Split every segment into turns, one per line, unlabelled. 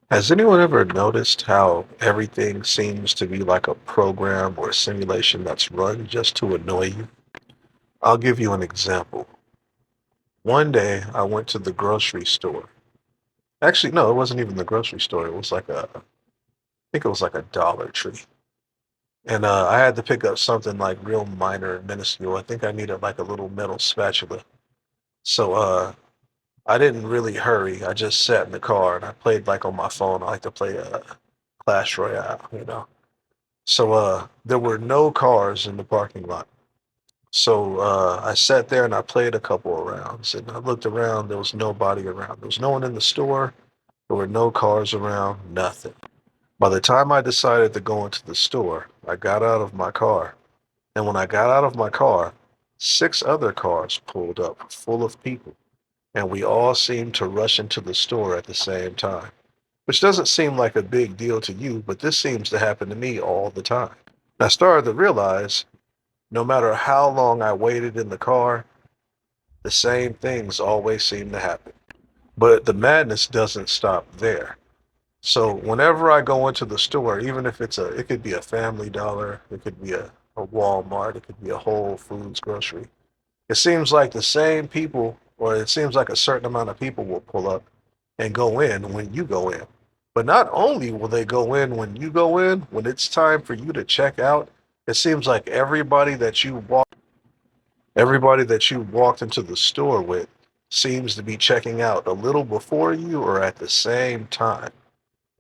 Has anyone ever noticed how everything seems to be like a program or a simulation that's run just to annoy you? I'll give you an example. One day I went to the grocery store. Actually, no, it wasn't even the grocery store. It was I think it was like a Dollar Tree. And I had to pick up something like real minor and minuscule. I think I needed like a little metal spatula. So I didn't really hurry. I just sat in the car and I played like on my phone. I like to play Clash Royale. So there were no cars in the parking lot. So I sat there and I played a couple of rounds and I looked around. There was nobody around. There was no one in the store. There were no cars around, nothing. By the time I decided to go into the store, I got out of my car. And when I got out of my car, six other cars pulled up full of people. And we all seemed to rush into the store at the same time, which doesn't seem like a big deal to you, but this seems to happen to me all the time. I started to realize no matter how long I waited in the car, the same things always seem to happen. But the madness doesn't stop there. So whenever I go into the store, even if it could be a Family Dollar, it could be a Walmart, it could be a Whole Foods grocery. It seems like the same people, or it seems like a certain amount of people will pull up and go in when you go in. But not only will they go in when you go in, when it's time for you to check out, it seems like everybody that you walked into the store with seems to be checking out a little before you or at the same time.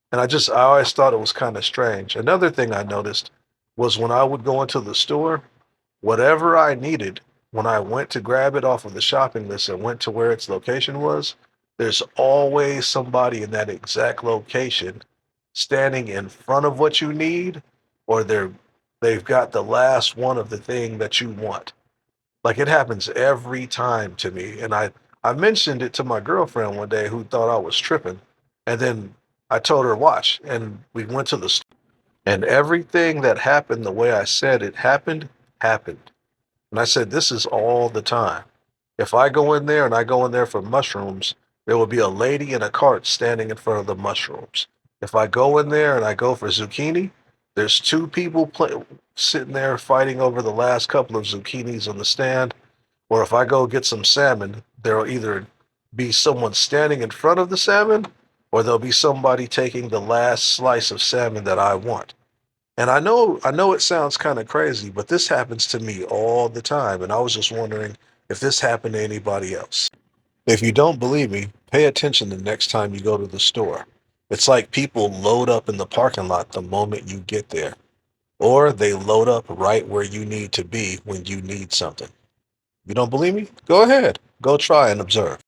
And I always thought it was kind of strange. Another thing I noticed was when I would go into the store, whatever I needed, when I went to grab it off of the shopping list and went to where its location was, there's always somebody in that exact location standing in front of what you need, or they've got the last one of the thing that you want. Like it happens every time to me. And I mentioned it to my girlfriend one day who thought I was tripping. And then I told her, watch. And we went to the store. And everything that happened the way I said it happened, happened. And I said, this is all the time. If I go in there and I go in there for mushrooms, there will be a lady in a cart standing in front of the mushrooms. If I go in there and I go for zucchini, there's two people sitting there fighting over the last couple of zucchinis on the stand. Or if I go get some salmon, there'll either be someone standing in front of the salmon or there'll be somebody taking the last slice of salmon that I want. And I know it sounds kind of crazy, but this happens to me all the time. And I was just wondering if this happened to anybody else. If you don't believe me, pay attention the next time you go to the store. It's like people load up in the parking lot the moment you get there, or they load up right where you need to be when you need something. You don't believe me? Go ahead. Go try and observe.